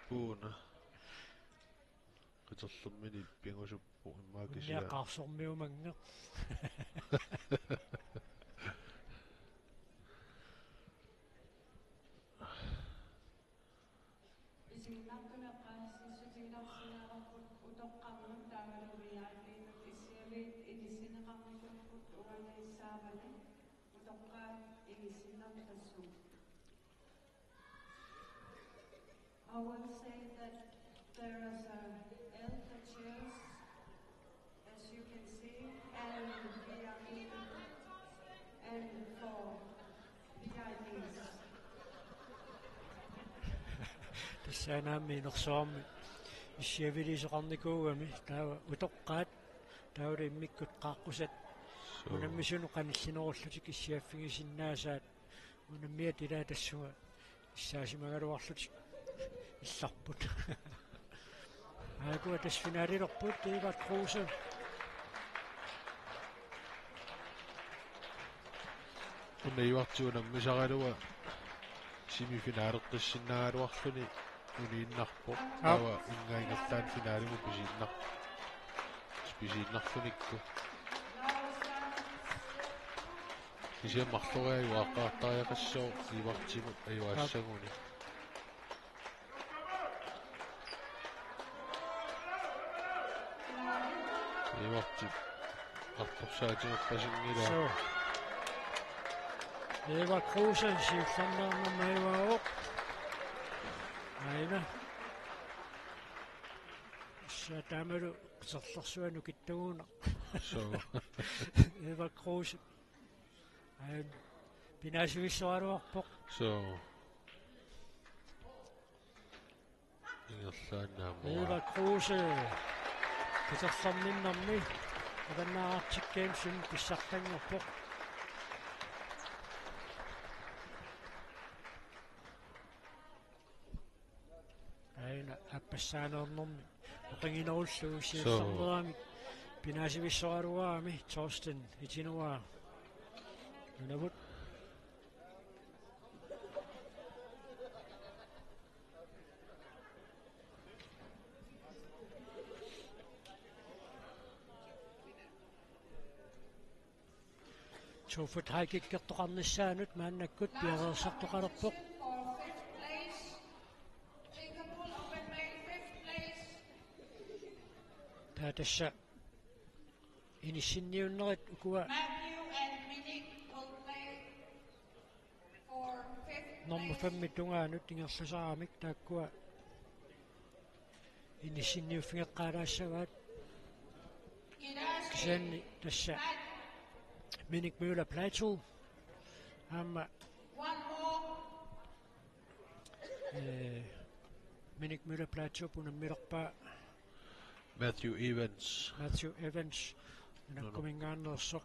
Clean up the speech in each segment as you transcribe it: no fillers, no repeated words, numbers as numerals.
puuna qitorlummini ippiangusuppu immaakisia niaqarsormiumangnga I will say that there is elder chairs, as you can see, and VIP, and for VIPs. тассаанаами нерсуарми иссиавилисоқарникуугами таава утоққаат тааври иммиккут қааққусат унаммисуну қаниллинеруллутик иссиаффигисиннаасаат унаммиат илаа тассуга иссаасимагалуарлутик илларпут аагуа тасфинаалилерпут тиват круuse уннаюартуунаммисаралуа семифинаалертассинаагалуарлуни унииннарпо таава ингаингерлаан финаалиму писииннарлуникку кисиаммарлориаюааққаартариақассоо ивартиму аюаассагуни ивартим артарсаатингерпасингилаа Eva Kruse сиулларнаарна маиваоқ айна сатамеру qisarlarsuanu kittaguna so Eva Kruse ай пинасивиссуалуарпоқ so ингерлааннаама Eva Kruse qisarlarninnermi аганнаарартиккаим сум писсартангерпоқ айна аппассаанернэрми оқингинеруллугу сиулларнерами пинасивиссуалуаами Torsten итинуа нунавут шофут хайкиккертоқарниссаанут мааннаккут пиареерсартоқалерпоқ таатасса иниссинниуннерит укуа номер 5 тунгаанут ингерласарамик тааккуа иниссинниуффингеққалаассагаат кисаанни тасса Minik Møller Plateau amma Minik Møller Plateau punammirerpa Matthew Evans nakkumingaannersoq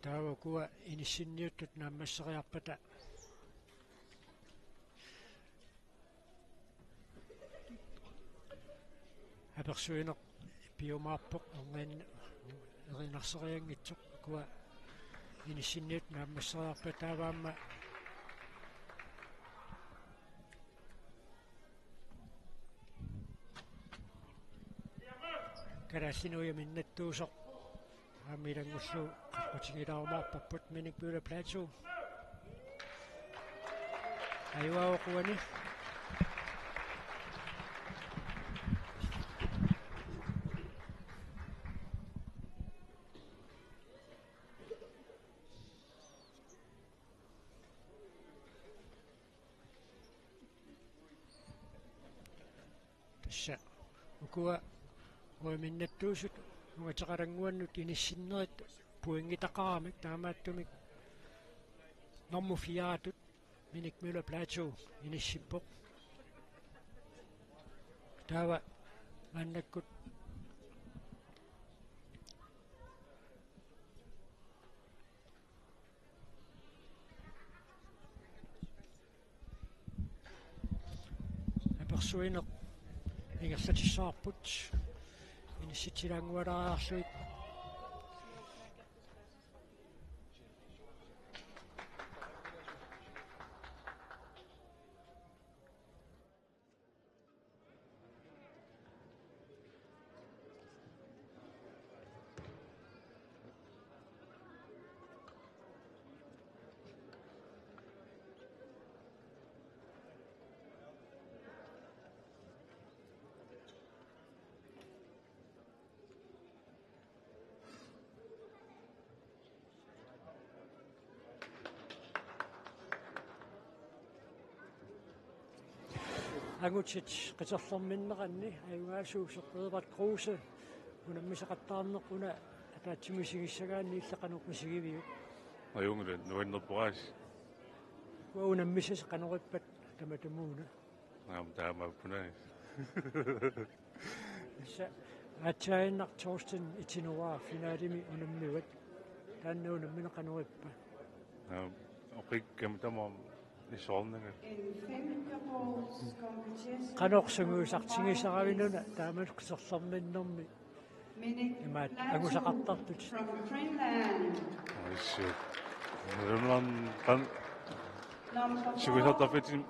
taava kuwa inissinniuttut naammasseriarpata аперсуинеқ пиумаарпоқ орнгаан эринарсериангитсоқ куа иниссинниут нааммассериарпа тааваама карассинуя миннаттуусоқ аамилангуллу қаққутигилаарумаарпарпут Minik Møller Plateau аюаоқуани ukua uiminnattuusut ungataqalanguannut inissinnerit puingitaqaramik taamaattumik normufiaatut Minik Møller Plateau inissippoq taava annakkut apersuineq ingerlatissaarput inissitilangualaarluit ангутсит qiterlorminneqanni аюгаасуусеққиерат круuse унаммисақаттаарнеқуна атаатсимисигиссагаанни иллеқануқ мисигивиу аюнгуле нуиннерпорас уунаммисас қанориппат таматумууна таамаппунаа исса атсаиннар торстен итинуаа финалими унаммиват тааннуунаммина қанориппа оқиккам тамаа исоорнага qanoqsunguusartingissaravинуна таамал qiterlorminnermi имаат агусақартартут аиссу нэрмлан тан сигусартаффитин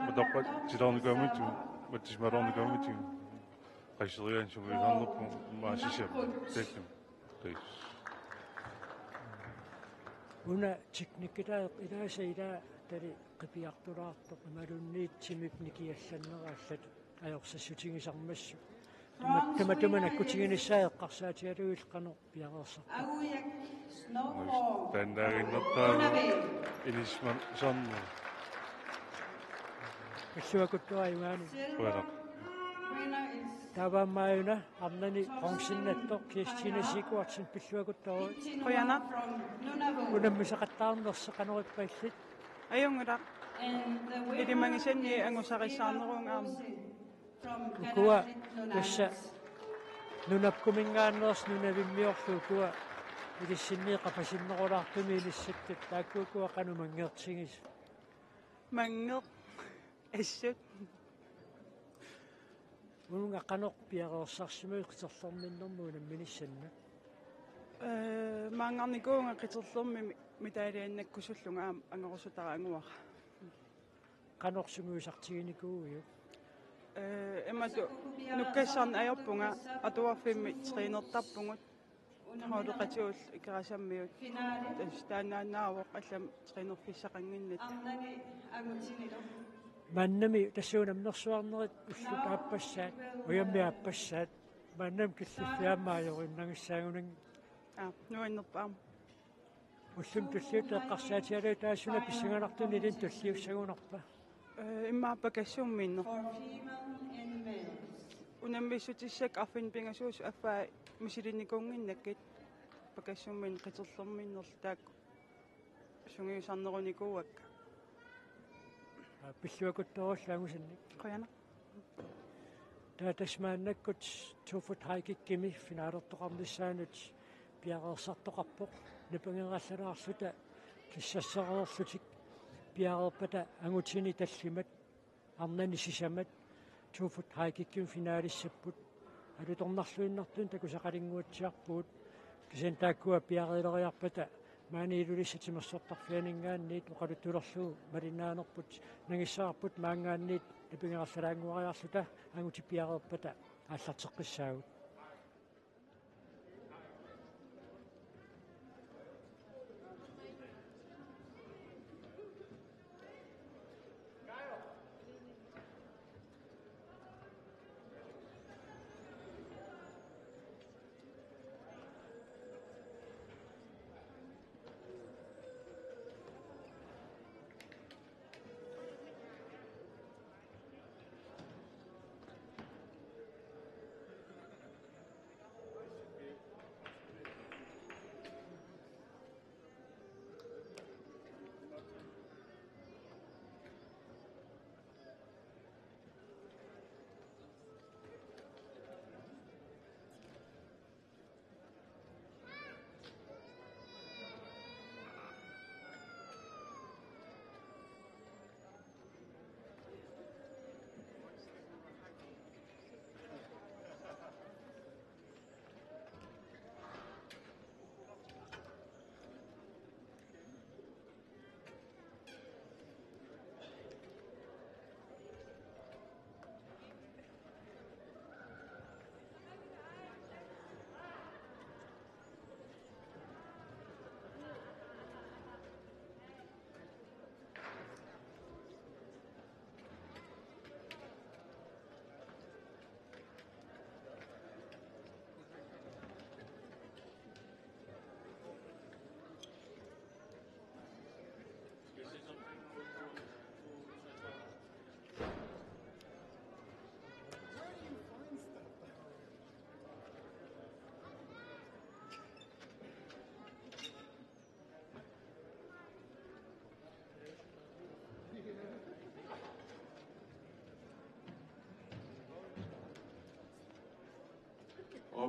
мутаққат тилаарникаамиту матисмараарникаамитин қайсериан сугуисаарнерпу маасисиап тэккэм тэс уна техникитаа илааса илаа тали қипиартулаартоқ ималунниитсимип никиалланнерааллат аёрсассутигисармассу таматумана кутигиниссаеққарсаатиалуилқано пиареерсар Auiak snowball. тандаагиннертаа илисман сонну киссуакуттуаюгаани уяла Winner is таваамааюна арнани қонсиннаттоқ кистинасикуарсин пиллуакуттаа Qoyana from Nunavut. унаммисақаттаарнерсақанериппаиллит ayungula And the winner Ilimangisenni is angusarisaarneruungaam. from ukua Canada, тасса нунапкумингааннерс нунавиммиорлу ukua илиссинниеқа пасиннерулаартуми илиссаттат тааккуукуа канумангеэртигис Mangeq assut унунга канеқ пиареерсарсимуи қитерлэрминнэрму унамминиссанна maangarnikuunga qiterlurmi mitaliannakkusulluga angorusutara anguara. канорсугуисартигиникууйу Ematu nukkassarn ajorpunga atuarfimmi triinertarpungut hauluqatiul ikerasammiut taannaannaavoq allam triinerfissaqanginnat Amnani agutinilo. маннами тассуунамнерсуарнерит уллутааппассаат уяммиаппассаат маннам киллиффиаммаажориннагиссаагунан nuannerpaam уллун туллиутеэққарсаатиалуу таассуна писсаганартуни илин туллиуссагунарпа immaapakassuummiinner For female and male. unammissutissak arfinpingasuus affaa misilinikuunginnakkit pakassuummin qiterlurminnerl taak sungiusarnerunikuuak пиллуакуттаруаллаагусанник qoyana таатасмааннаккут туфут хайкиккими финаалертоқарнissaанут пиареерсартоқарпоқ напангераллалаарлута киссассареерлутик пиареерпата ангутини таллимат арнани сисамат туфут хайкикким финаалиссаппут алуторнарлуиннартун такусақалингуатсиарпуут кисентааккуа пиареелериарпата маанилулиссатимерсортарфианингаанниит оқалуттулерлуу малинаанерпут нагиссаарпут маангаанниит напингераллалаангуариарлута ангути пиареерпата ааллартеққиссаагут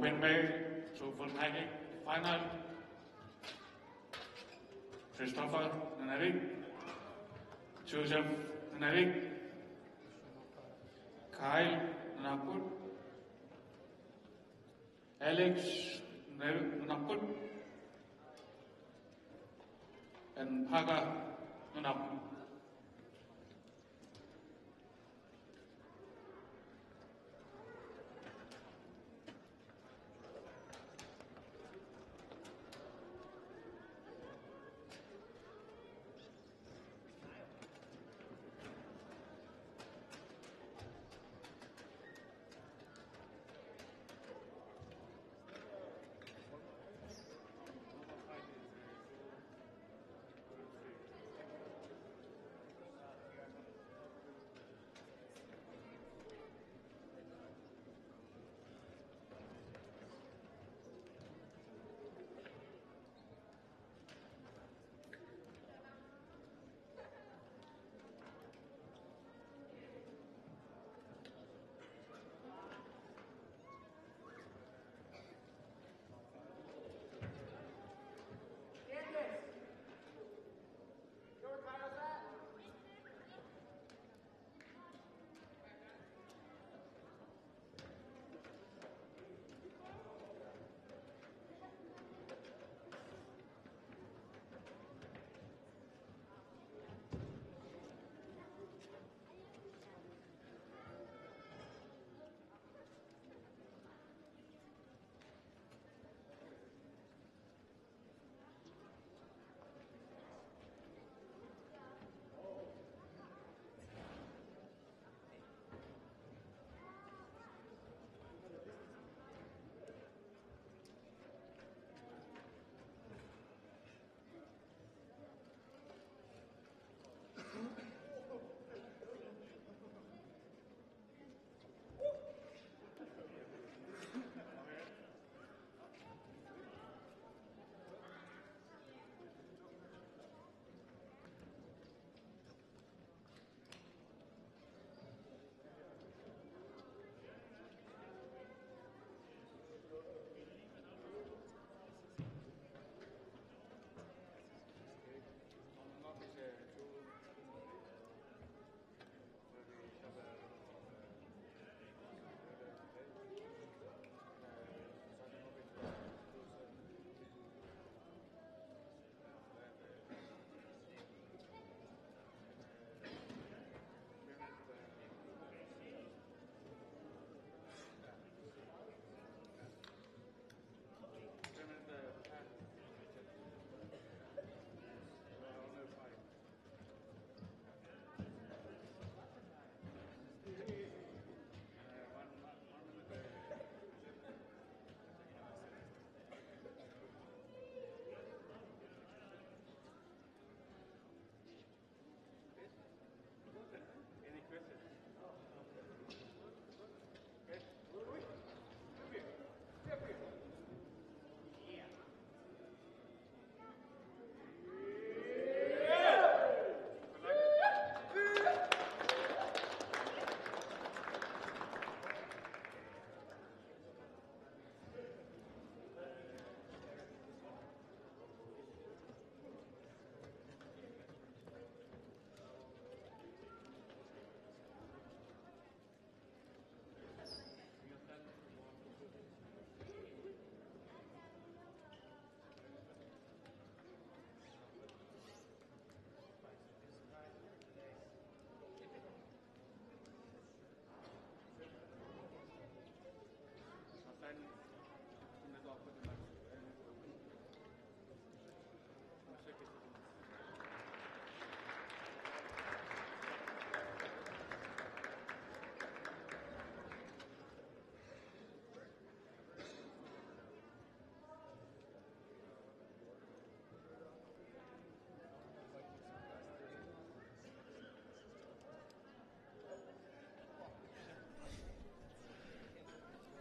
Robin May to full hiking final. Christopher Nunavik, Joseph Nunavik, Kyle Nunaput, Alex Nunaput, and Paga Nunaput.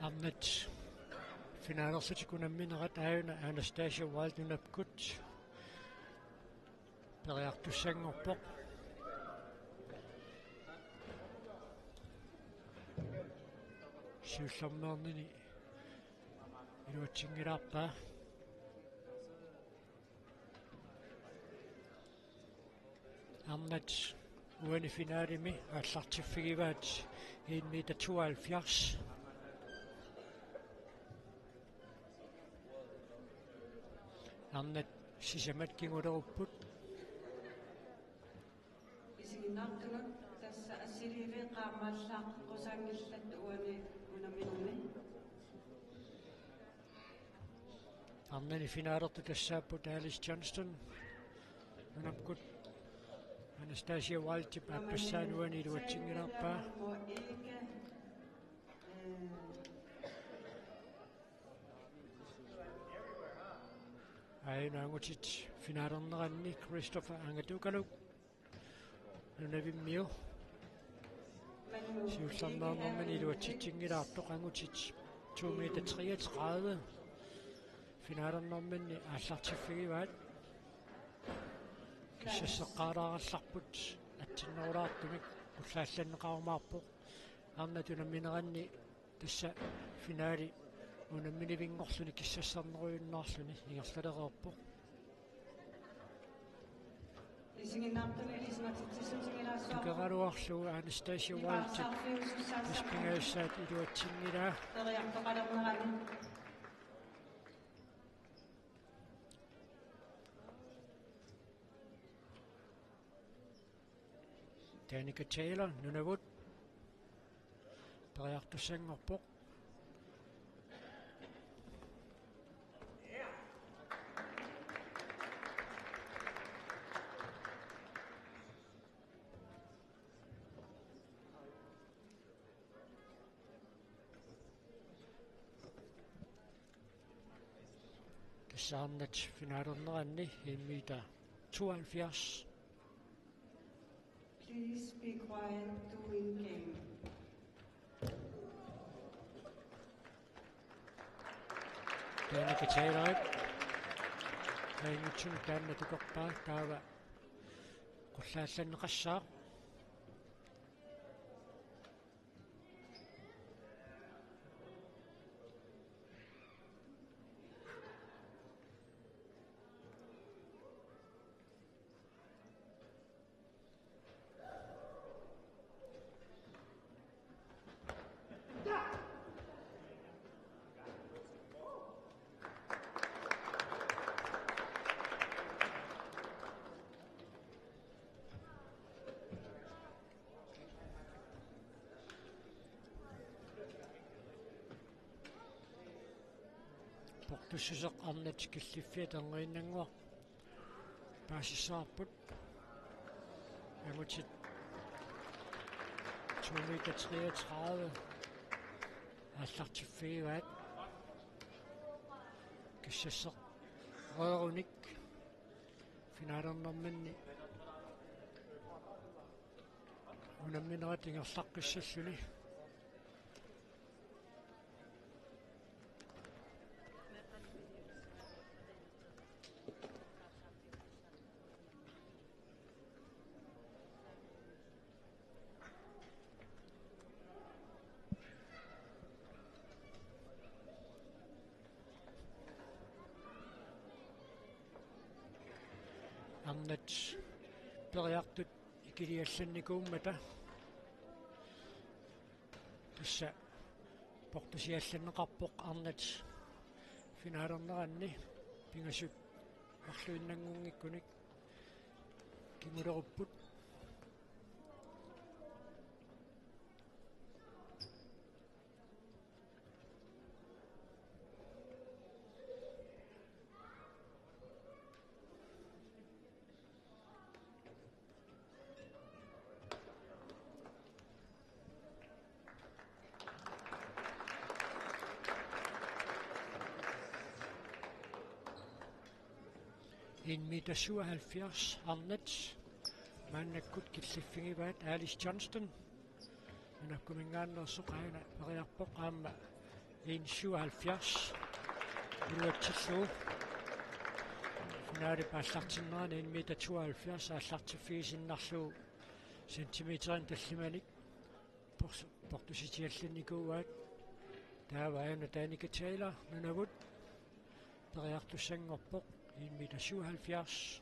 Amnet finalerset kuna minnerat aina Anastasia Waldunapkut periartussangorpoq siullarmeernini iluatsingilarpa arnat uani finaalimi аллартиффигиваат 1 meter 72 arnat sisamat kingulerupput Isiginartunut tassa assilivi qaammallaaqqusaangillat uani unaminumi. arnani finaalertu tassaaput Alice Johnston nunapkut Anastasia Waltip appasaanuani iluatsingilarpa Mo ikke ainaangutit finaalerneranni Christopher Angatukaluk nunavimmiu siullarnaarnermani iluatsitsingilaartoq angutit 2 meter 33 finaalernermanni aallartiffigivaat киссассеққалааралларпут атсиннерулаартумик уллаалланнеқарумаарпоқ арнатунамминеранни тасса финаали унамминивингорлуни киссассарнеруйуннаарлуни ингерлалереерпоқ isiginartuni ismatitsissutigilaassua кеқалуарлугу Anastasia Waltip испингассаат илуатсиннилаа teriartoqalernerani Danica Taylor nunavut periartussanngorpoq Saarnat finaalerneranni 1 meter 72 Please be quiet to win game. Danica Taylor Haingutsun taannatukorpaa taava qullaallanneqassaa portususeq arnat killiffiat angerinnanguar paasissaarput amutit 2 meter 33 аллартиффигиваат киссассеқ рооруник финaalернэрманни унамминерат ингерлаққиссаллуни арнат периартут икилиалланникууммата тасса портусиалланнеқарпоқ арнат финaalернеранни пингасут арлуиннангунгиккуник кимулеруппут en meter 77 arnat maannakkut killiffigivaat Alice Johnston minakkumingaannersuq aina periarpoq aamma 177 iluatsilluu finaali paallartinnerani 1 meter 72 aallartiffigisinnerluu sentimeterin tallimanik portusitiallanikuuaat taava aina Danica Taylor nunavut Periartussanngorpoq 1 meter 77.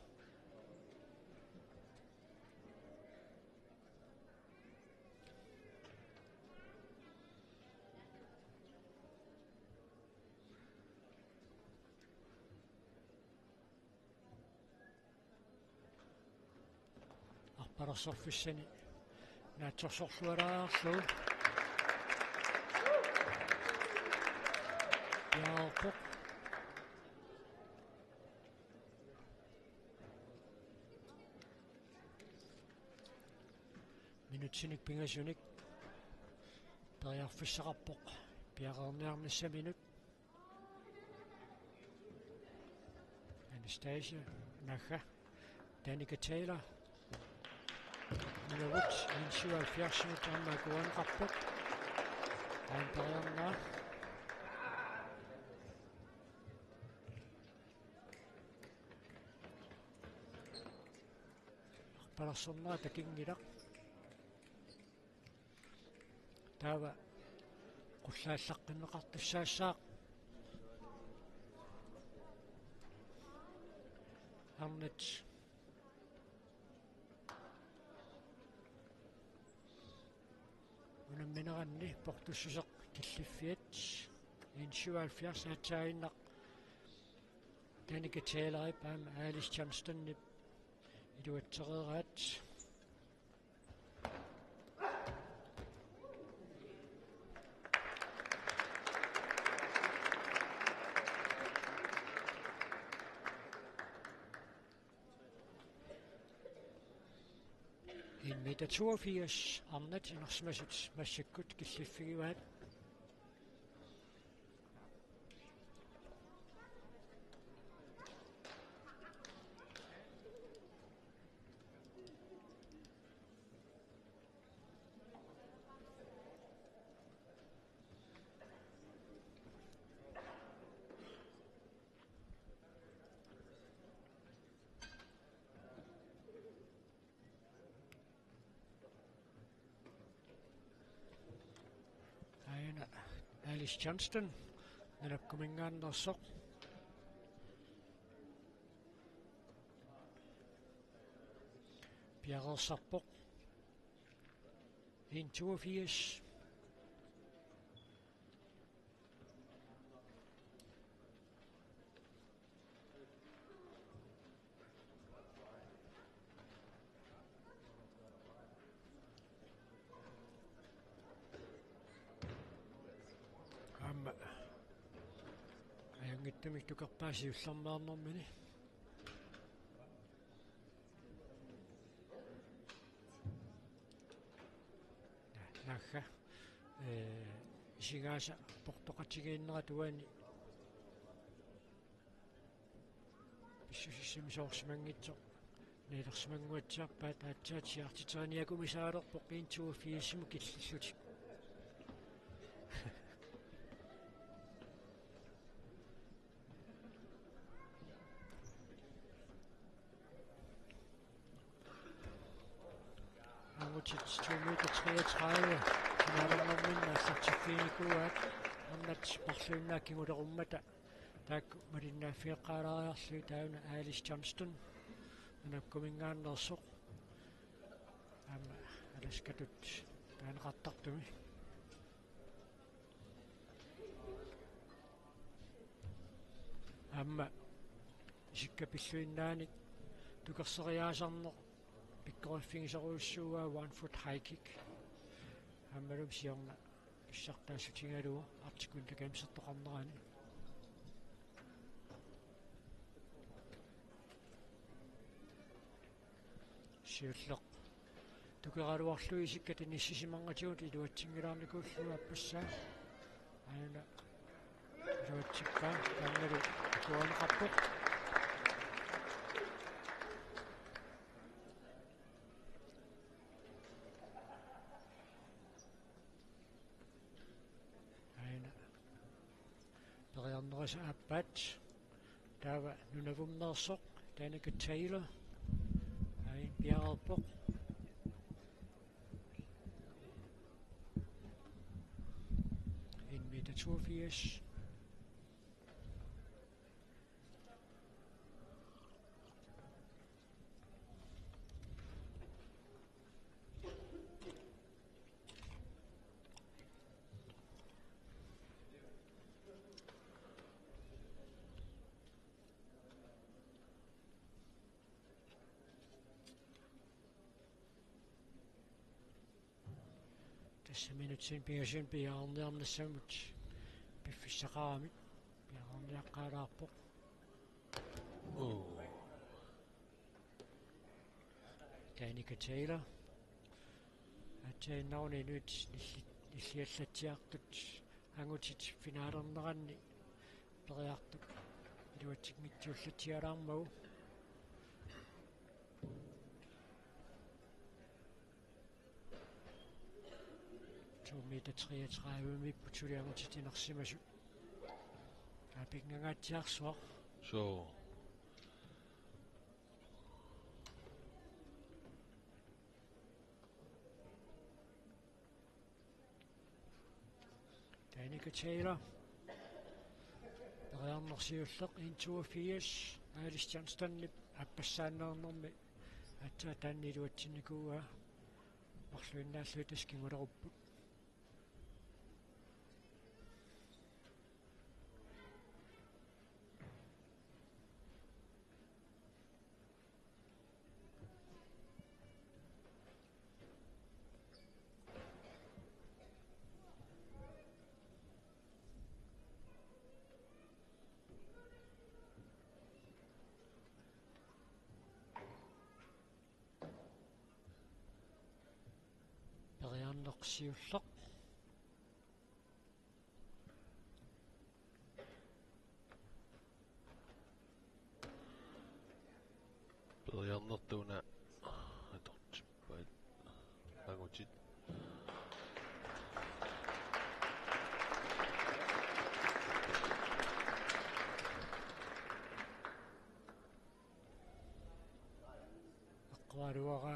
Arpalasorfissani naatsorsorluaraarlu Piaralpoq minutsinik pingasunik periarfissaqarpoq piaqerniarnissa minut Anastasia Nagga Danica Taylor Minut 77 ammakuanqarpoq aanperiarnaa arpalarsornaa takingilaq taava qullaallaqqinneqartussaassaaq arnat unammineranni portussuseq killiffiat 77 aatsaainnaq Danica Taylor paama Alice Johnston iluatsereeraat en meter 82 arnat inersmasut massakkut killiffigivaat Alice Johnston nanapkumingaannersoq piaqersarpoq 182 ajangittumik tukerpaasiullermaarnermini Nagga isigaasa portoqatigiinnerat tuani pissusissimisoorsimangitsoq niilersimanguatsiarpaat aatsaatiartiteriniakumisaalerpoq 182 killillutik Angutit 2 meter 33 naalernerminna sertifiinikuat annat parluunnaakkingulerummata taak malinnaaffiiqqaalariarlu tauna Alice Johnston anakkumingaannersoq amma alaskatut taaneqartartumi amma isikkapilluinnaanik tukerseriaasarneq pikkoriffigisaruussuugaa 1 foot high kick аммалум сиорна киссартаассутингалуа артикун такамсертоқарнерани сиуллеқ тукералуарлуи исиккат ниссисимангатигут илуатсингилаарникууллуа аппассаа аана илуатсиккаа аммалу туанеқарпоқ Periarnerasa appat taava nunavumnersoq Danica Taylor ai piaralpoq en meter 82 Minutsin piasin piaarniarnassamut piffissaqaramit piaarniaqqaalaarpoq Oh. Danica Taylor atsainnauni nyt illiallatsiartut angutit finaalerneranni periartuk iluatsigmitsuullatialaarmagu Meter 33 mippu tuliangutitinersimasu apingangaatsiarsuar So. Danica Taylor periarnersiulleq 182 Alice Johnstonip appassaannernermi atsa taanniluatsinikuuga marluinnaallu taskingularupput periarnersiulleq Periarnertuuna atortippaat angutit eqqaaluara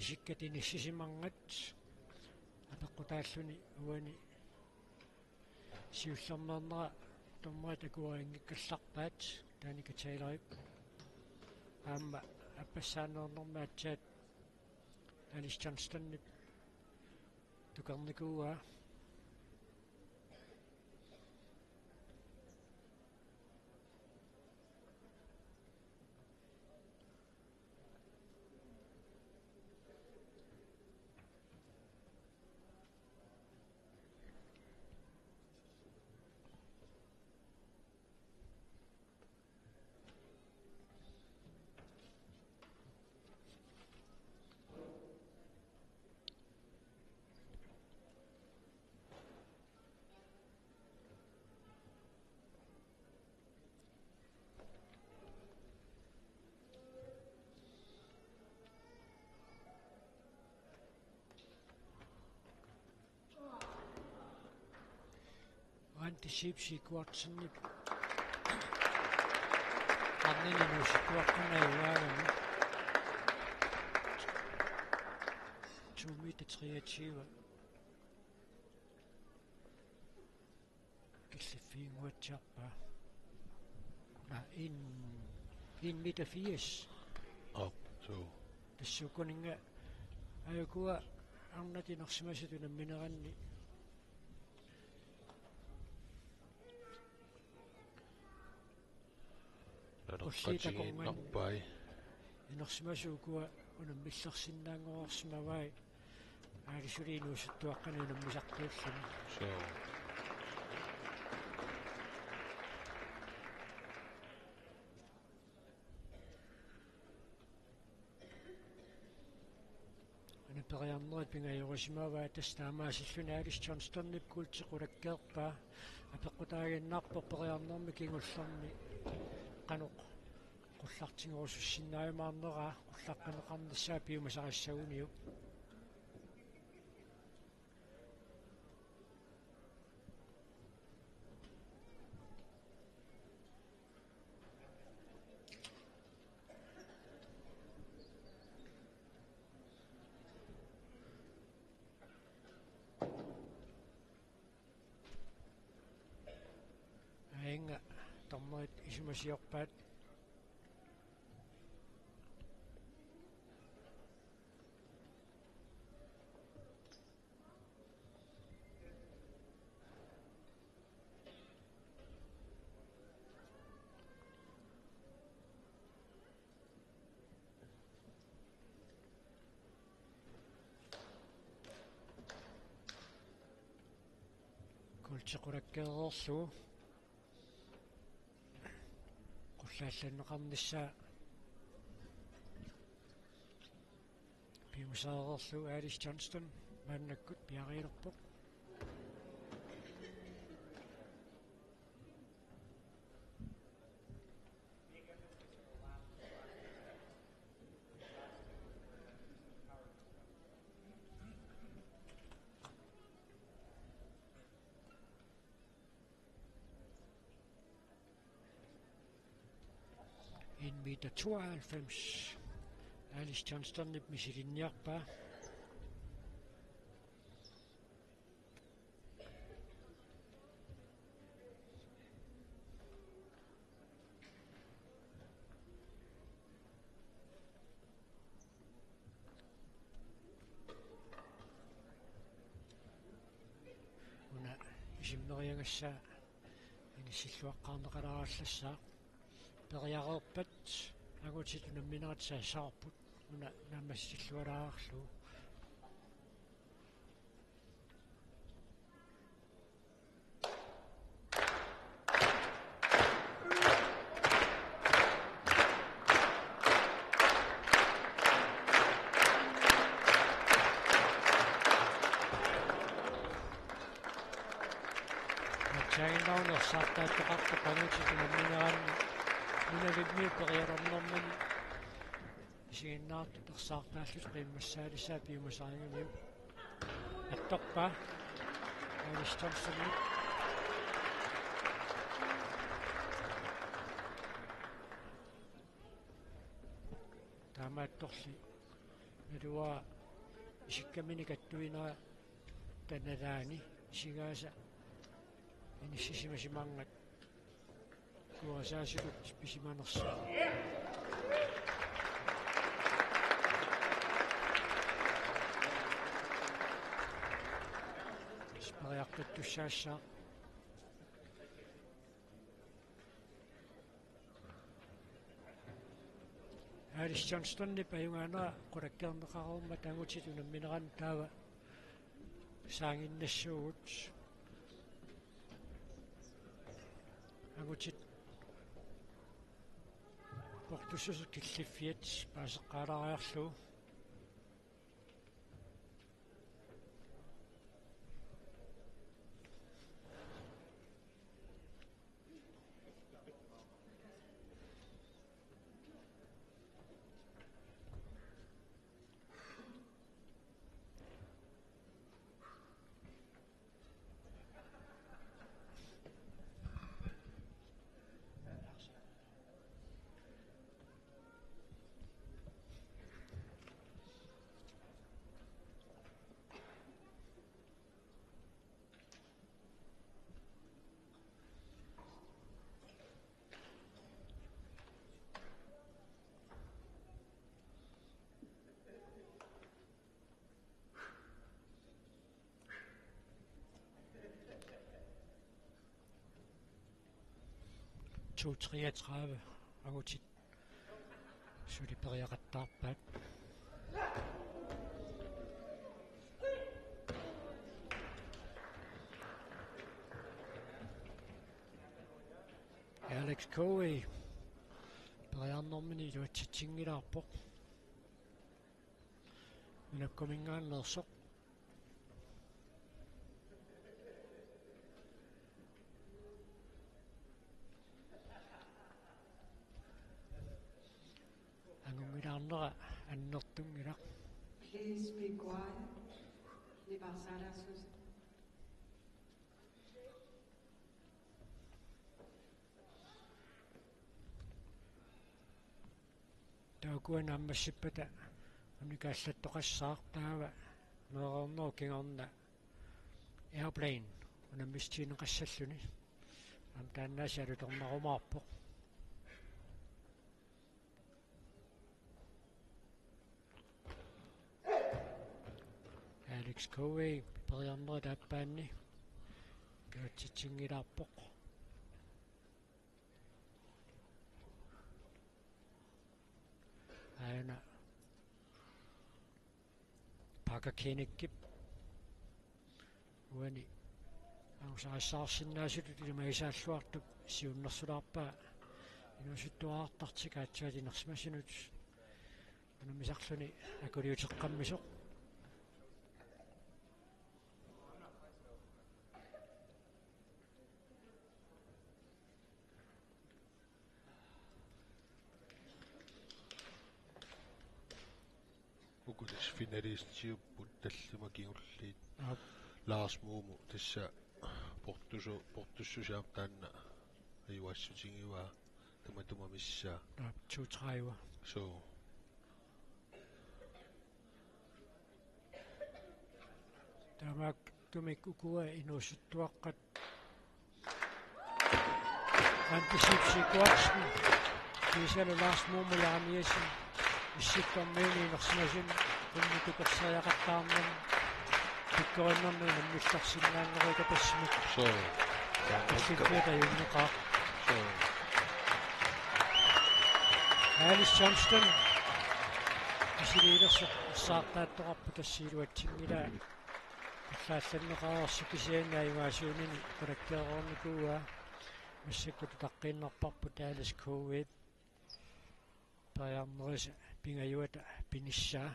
isikkatinissisimanngat apeqqutaalluni uani siullernerneraa tommat akuaringikkallarpaat Danica Taylorip aamma appassaannernerma atsaat Alice Johnstonip tukarnikuuga antisiipsiikuartsinnik arnininuusikkuartunayuaagami 2 meter 23 killiffiinguatsiarpaa 1 meter 80 up. So. тассукунинга аюкуа арнатинерсимасатуна минеранни Narpai. инерсимасуукуа унаммиллерсиннаангорсимавай аалисулиинуусуттуаққани унаммисартиуллани So. анапериарнерит пингайорисимаваа тастаамаасиллуни Алис Джонстоннип култиқулаккеерпаа апеққутаагиннаарпо периарнерми кингуллерни каноқ qullartingurusussinnaajumaarneraa qullaqqaneqarnissaa piumasaqassaguniu ainga tornerit isumasiorpaat Multiqurakkeriorlu qullaallanneqarnissa piusaererlu Alice Johnston maannakkut piariilerpoq meter 92. Alice Johnston nip misilinniarpa. Una isimneriangassa inissilluaqqaarneqalaraallassa periaqerpat agutit unammineratsaassaarput una namassillualaarlu saartaattoqartoqanutit unammineranni minavimmiu periarornermun isiginnaartu tersaartaallut qiimmassaalissaa piumasaaringamiu attorpa Alice Johnston taamaattorli nalua isikkamini kattuinera tanalaani isigaasa inissisimasimanngat kuasaasikut pisimanersa spariartattussaassa Alice Johnston pajungaanera qulakkerneqarorma tangutit unammineran taava saanginnassuugut agutit portussusut killiffiat paaseqqaalariarlu to 33 agutit suliperiaqattaarpaat Alex Coe periarnermini luatsitsingilaarpoq minakkumingaannersoq angungilaarnera annertungilaq Please be quiet. Libarsala sus. taakuana ammassippata unikaallattoqassaar taava meerernoo kingerna airplane unammistiineqassalluni am taannaasi alutornarumaarpoq Alex Coe periarnera taappaanni kaatsitsingilaarpoq aina Parker Kenikkip uani Angusaassaarsиннаасулу илмаисааллуартук сиуннэрсулаарпаа инусуттуаартартикаатсуалинерсимасинут анумисарлуни акулиутеққаммисоқ Ukudis finalistiuput tallima kiulliit aap Lars Moomu tassa portussusiam taanna ayuassutigiwa tumatumamissaa aap 2-3 so тамак тумик укуа инусуттуаққат антисипсикуарсни кисалу Lars Moomu яамиасин исситтормиуни нерсимасин куннутукерсариақаттаарнам пиккориннэрми наммилларсиннааннерука тассимак so сиппета юннеқаа so Alice Johnston исилиилерсо саартааттоқарпу тассиилуатсингила аллаалланнеқарсикисиангаа югаасуунини коллектеерорникууа массаккуту таққииннерпарпу таалас COVID паярнериса пингаюата пиниссаа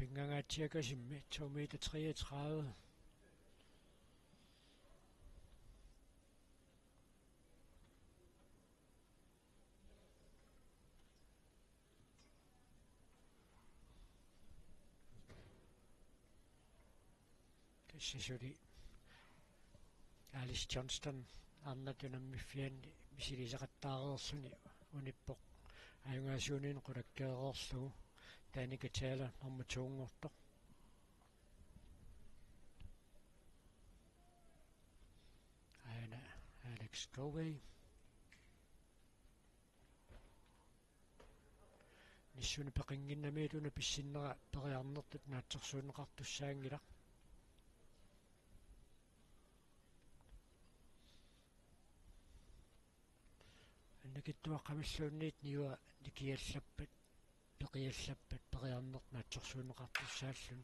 Pingangaatiakasимми 2 meter 33 Tassisuli Alice Johnston арнатунаммиффианни мисилисақаттаареерсуни униппоқ аюнгаасуунин қулаккеерерлугу Danica Taylor nummer 208. Aina Alex Govey. Nissuni peqinginnamiiluna pissinnera periarnertut naatsersuunneqartussaangila. Annakittuaqqamilluunniit niua nikiallappat peqiallappat periarnert naatsersuunneqartussaallun.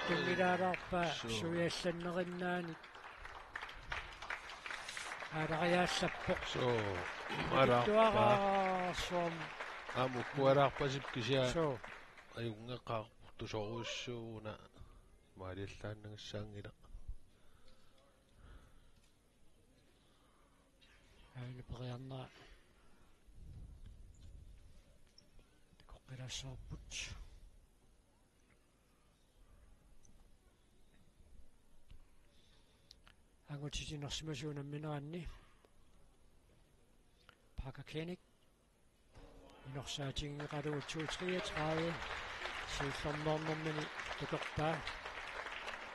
Tungilaarpa suiallannerinaani aalariaassappoq so tuaraarsuam amukkualaarpasip kisia so ajungeqqaartusoruissuuna maaliallaannagassaaangila aina periarnera koqqilassarput angutitinersimasuunammineraanni Parker Kennick inorsaatigingeqalugu 233 siullernernermini tukerpaa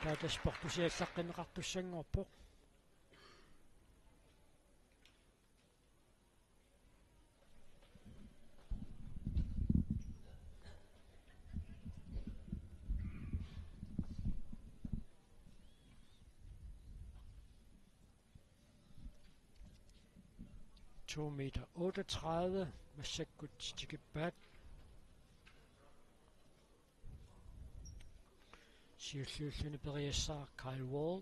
taatasportusiallaqqinneqartussangorpoq meter 38 Masakkut Tikibbat siulluulluni periassaa Kyle Wall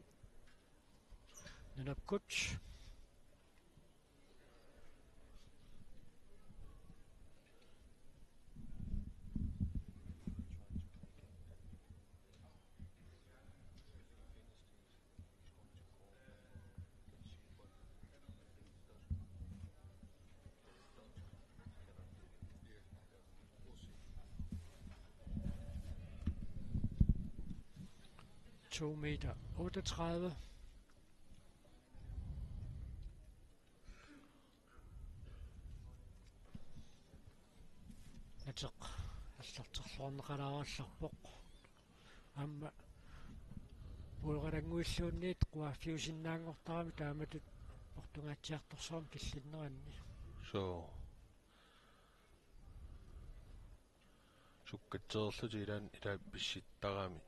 nanapkut 2 meter 38 тоорнеқалааралларпоқ амма пулгараннгуиллуунниит қуаффиусиннаангортарами тааматут португаатсиарторсуам киллиннеранни So. Sukkateerluti ila pissittaraami.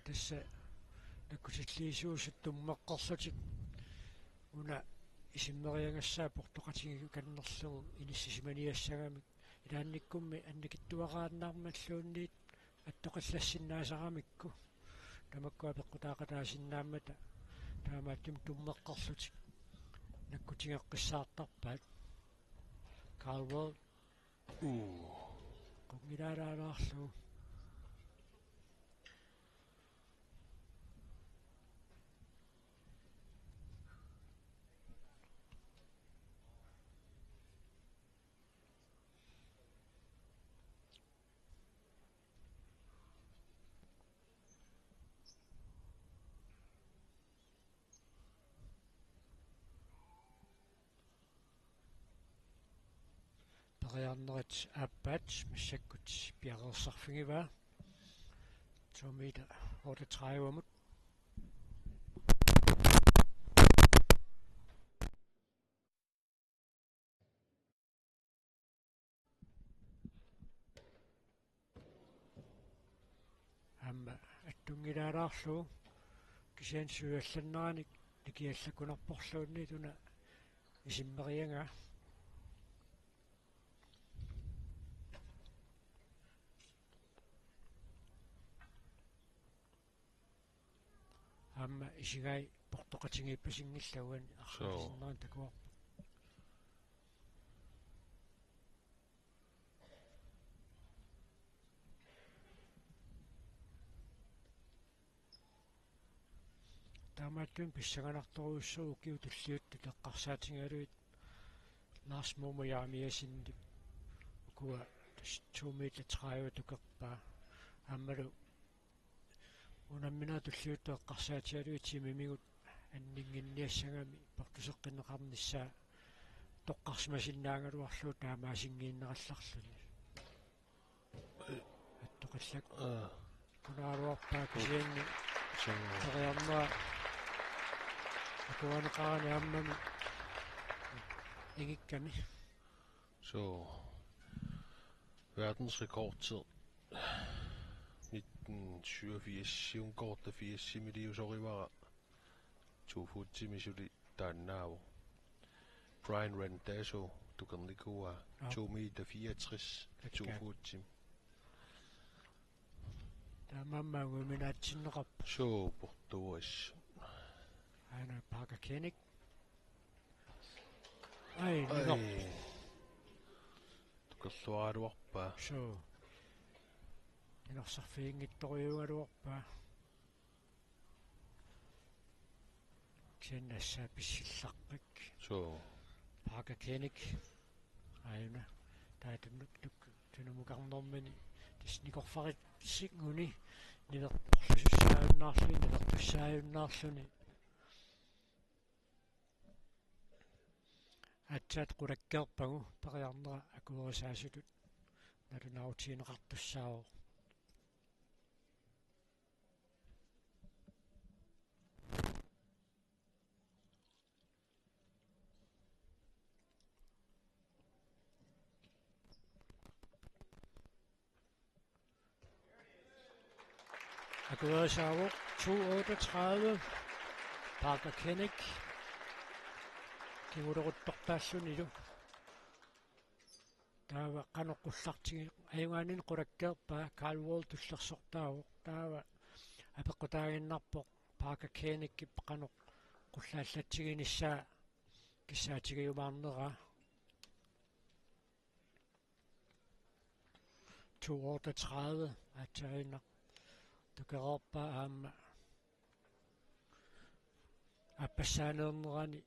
Tässä nakkusillisiusut tummeqqorlutik una isimmeriangassaa portoqatigigu kannerlugu inissisimaniassagamik ilaannikkummi annikittuaqaannaarmalluunniit аттоқаллассиннаасарамикку тамаккуа пеққутаақатаасиннааммата таамааттум туммеққарлутик наккутингеққиссаартарпаат Carwell конгилаалаалаарлу Pariarnerit appat massakut piarersarfingiva 2 meter 38 amma attungilaalаарlu kisiansuuallanneraanik nikiallakunarporluunni tuna isimmerianga amma isigai portoqatingiippasingilluan arqasinneraan takuar таамааттун писсаганарторуussуу киутуллиутту теққарсаатингалуит Lars Momoyaamiasindi ukua 2 meter 30 tukерпаа аммалу унаммина туллиутту эққарсаатигалуит мимигут аннингинниассагами портусеққиннеқарнissaa тоққарсимасиннаангалуарлуу таамаасингииннералларлуни аттоқиллак кунааруарпаа кисианни тариарнаа акуанеқарани аммами игикками Så verdensrekordtid 1987 unkorta 80 miliusorivaara 2 futtimisuli taannaavu Brian Randazzo tukernikua 2 meter 64 2 futtim таамааммаагуминаатсиннеқарп så portuas аана Parker Kennick ай нигор tukerluaruarpaa so нигорсарфиингитториугалуарпаа кеннассаа писсилларпак så Parker Kennick аана таатуннук тунумукарнэрмани тисникорфарит сигуни ниверторлусуссааюннаарлуни ниверtussааюннаарлуни атсаат qulakkeerpagu pariarnera akuerisaasutut nalunautiineqartussaao akuerisaavo 238 Parker Kennick кигулерутторпаассуниlu таава каноққуллартиги аюнгаанин qulakkeerpaa Carwell туллерсортаавоқ таава апеққутаагиннарпоқ Parker Kennick қаноқ қуллааллатсигинissaa киссаатигиумаарнера 238 атсаина тукерорпаа аама аппассаанернерани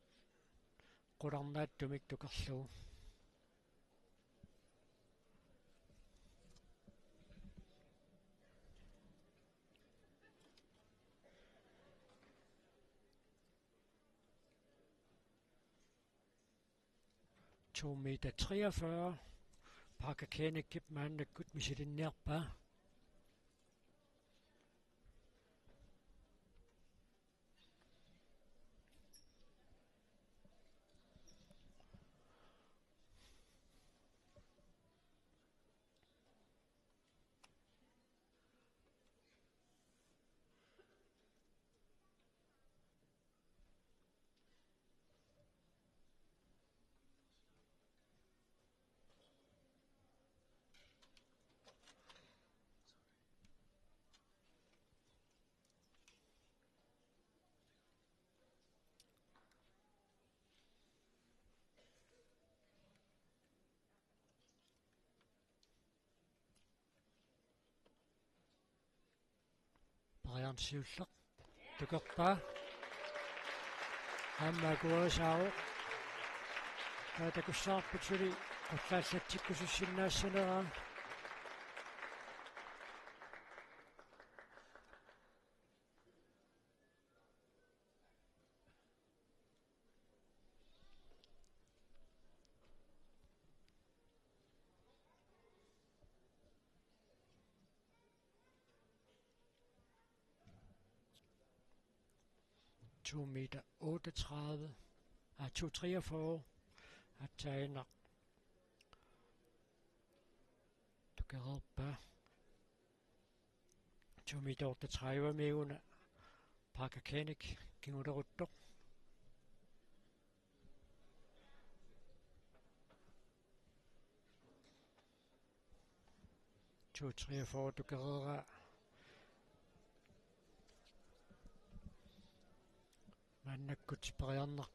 qulарнааттумик тукерлуу 2 meter 43. Parker Koenig gibt man eine gut mit den Nerpa. Brian Schulter. Tukerpa. Hamma Guasao. Hada kussaarputuli qallaattikkusussinnaassanera. To meter 38. 2,43. At tegner. Tukerpa. 2 meter 38 med under. Parker Koenig. Kinguderutto. To 43 Tukerera. Mannakkuts pariarnaq.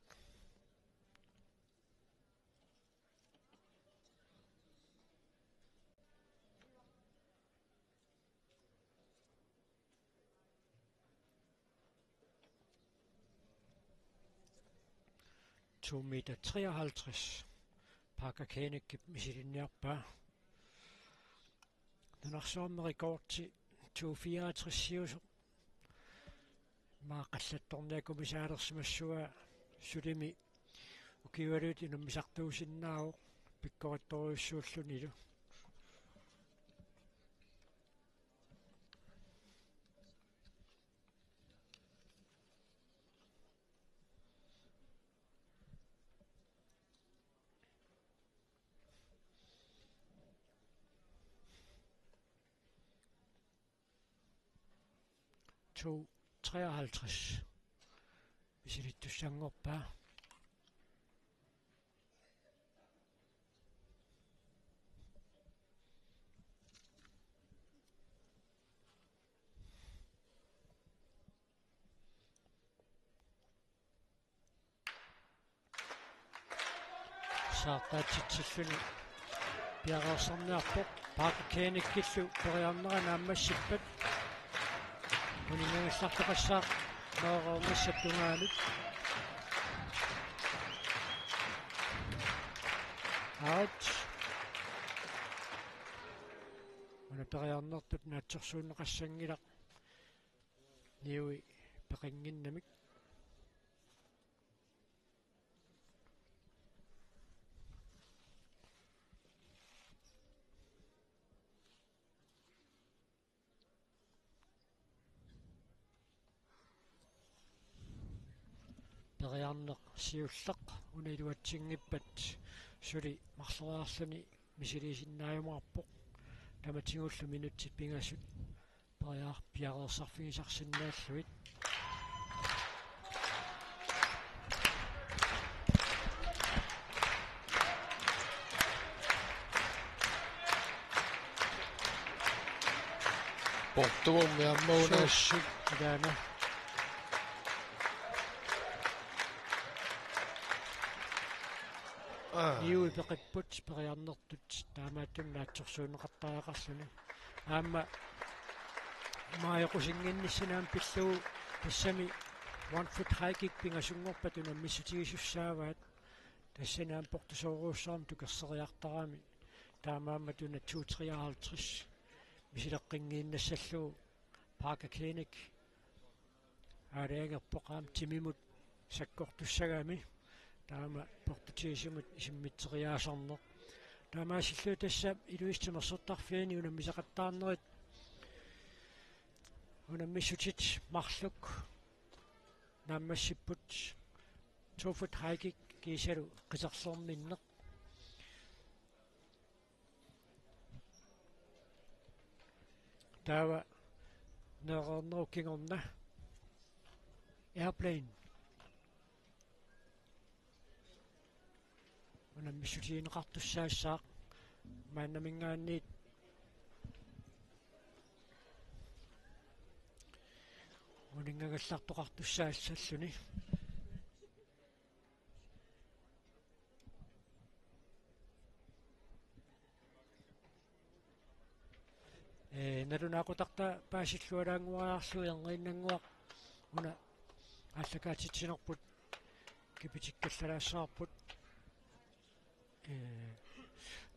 To meter 53. Parker Koenig med sit nærpa. Den er sommer i går til 2,64. Maaqallattorniakumisaalersimassua sulimi ukivalut inummisartuusinnaau pikkorittoriussuullunilu. To 53. Visilittussangorpa. Saartaatitsilluni piaqarsarniarpoq Parker Koenig killu periarnera naammassippat Unimengassartoqassaaq noorornassattungaanut out una periarnertut naatsorsuunneqassangilaq niui peqinginnamik periarneq siulleq uniluatsingippat suli marleraarluni misilisinnaayumarpoq tamatingullu minutsit pingassut piaqersarfigisarsinnaalluit Portuummiammuunaassu taana niui peqipput periarnertut taamaattum naatsorsuuneqartaaqarluni aamma maajoqusinginnissinaam pilluu tassami 1 foot high kick pingasungorpat unamissutigissussaavaat тассанаам портусооруussаарм тукерсериартарами таамаамматуна 253 мисилеққингииннассаллуу Parker Koenig аалаагерпоқаам тимимут саккортуссагами таама портутиисимут исиммитсериаасарнеқ таамаасиллуу тассаап илуистимерсортарфиани унаммисақаттаарнерит унаммиссутит марлук нааммассиппут туфут хайкик кисалу қисарлэрминнеқ таава нерернеруккингорна airplane унаммиссутиинеқартуссаассаақ мааннамингаанниит унингагаллартоқартуссаассаллуни налунаақутарта паасиллуалаангуаарлуиангииннангуақ уна аллакаатитсинерпут кипитиккаллалаассаарпут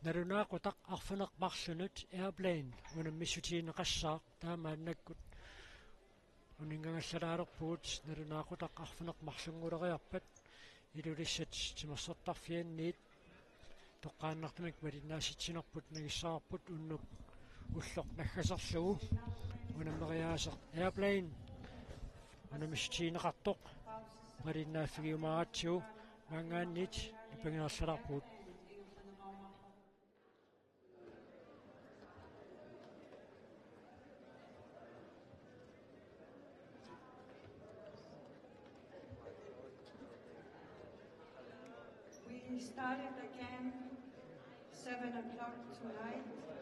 налунаақутақ арфинеқмарлунут airplane унаммиссутиинеқассаақ таамааннаккут унингагаллалаалерпуут налунаақутақ арфинеқмарлунгулериарпат илулиссат тимерсертарфианниит тоққааннартамик малиннааситсинерпут нагиссаарпут уннуп уллоқ наггасерлугу унаммериаасеқ airplane унаммиссутиинеқартоқ малиннааффигиумааратсигу маангааннит ипангеерлаларпуут We started again 7 o'clock tonight.